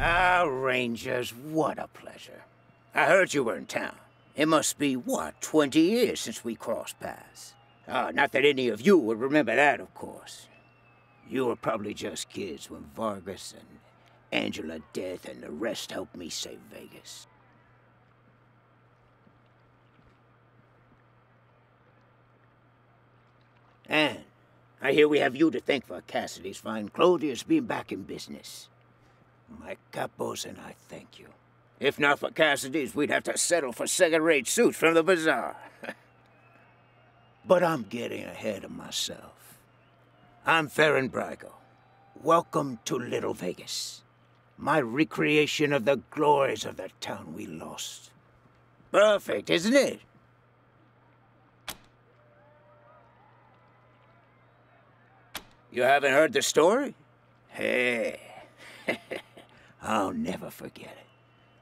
Ah, Rangers, what a pleasure. I heard you were in town. It must be, what, 20 years since we crossed paths. Not that any of you would remember that, of course. You were probably just kids when Vargas and Angela Death and the rest helped me save Vegas. And I hear we have you to thank for Cassidy's fine clothiers being back in business. My capos and I thank you. If not for Cassidy's, we'd have to settle for second-rate suits from the bazaar. But I'm getting ahead of myself. I'm Faran Bryso. Welcome to Little Vegas. My recreation of the glories of the town we lost. Perfect, isn't it? You haven't heard the story? Hey, I'll never forget it.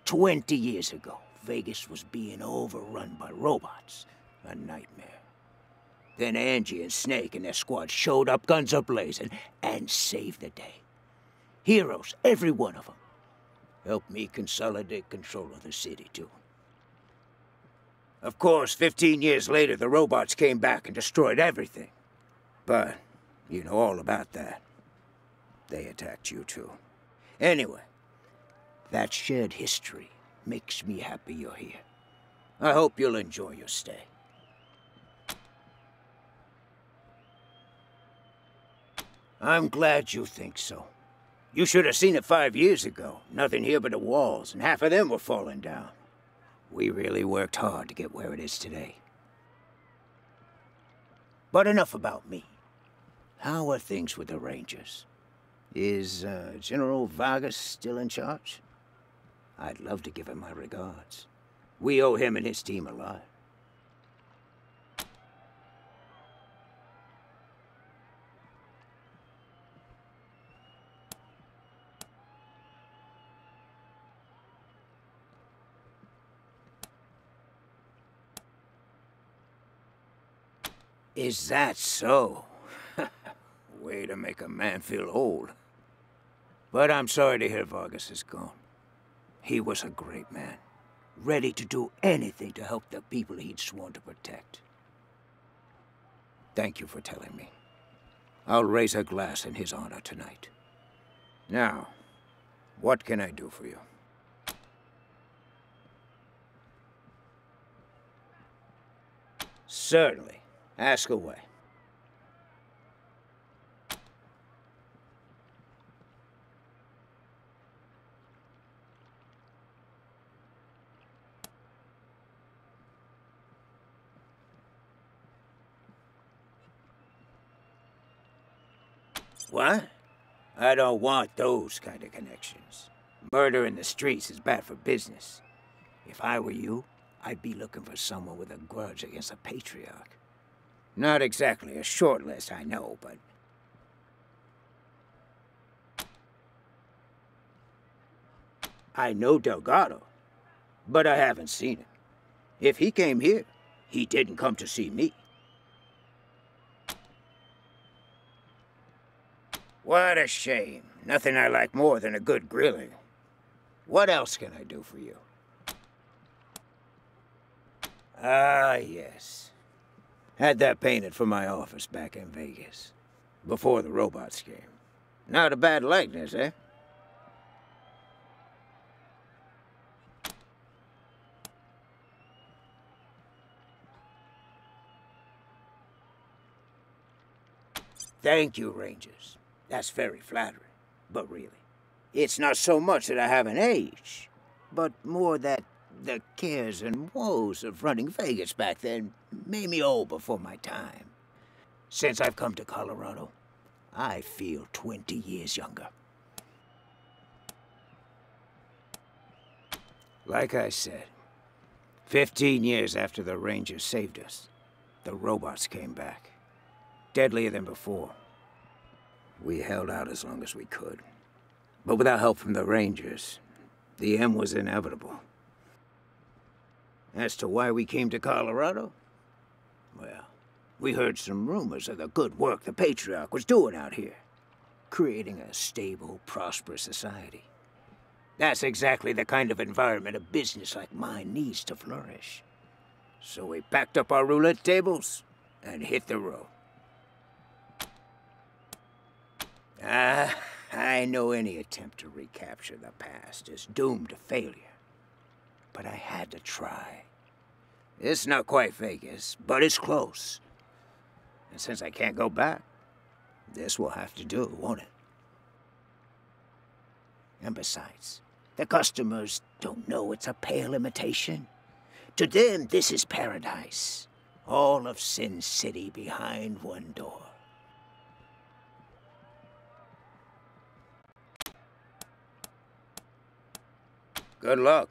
20 years ago, Vegas was being overrun by robots. A nightmare. Then Angie and Snake and their squad showed up, guns a-blazing, and saved the day. Heroes, every one of them. Helped me consolidate control of the city, too. Of course, 15 years later, the robots came back and destroyed everything. But you know all about that. They attacked you, too. Anyway, that shared history makes me happy you're here. I hope you'll enjoy your stay. I'm glad you think so. You should have seen it 5 years ago. Nothing here but the walls, and half of them were falling down. We really worked hard to get where it is today. But enough about me. How are things with the Rangers? Is General Vargas still in charge? I'd love to give him my regards. We owe him and his team a lot. Is that so? Way to make a man feel old. But I'm sorry to hear Vargas is gone. He was a great man, ready to do anything to help the people he'd sworn to protect. Thank you for telling me. I'll raise a glass in his honor tonight. Now, what can I do for you? Certainly. Ask away. What? I don't want those kind of connections. Murder in the streets is bad for business. If I were you, I'd be looking for someone with a grudge against a patriarch. Not exactly a short list, I know, but... I know Delgado, but I haven't seen him. If he came here, he didn't come to see me. What a shame. Nothing I like more than a good grilling. What else can I do for you? Ah, yes. Had that painted for my office back in Vegas. Before the robots came. Not a bad likeness, eh? Thank you, Rangers. That's very flattering. But really, it's not so much that I haven't aged, but more that the cares and woes of running Vegas back then made me old before my time. Since I've come to Colorado, I feel 20 years younger. Like I said, 15 years after the Rangers saved us, the robots came back. Deadlier than before. We held out as long as we could. But without help from the Rangers, the end was inevitable. As to why we came to Colorado? Well, we heard some rumors of the good work the Patriarch was doing out here. Creating a stable, prosperous society. That's exactly the kind of environment a business like mine needs to flourish. So we packed up our roulette tables and hit the road. I know any attempt to recapture the past is doomed to failure. But I had to try. It's not quite Vegas, but it's close. And since I can't go back, this will have to do, won't it? And besides, the customers don't know it's a pale imitation. To them, this is paradise. All of Sin City behind one door. Good luck.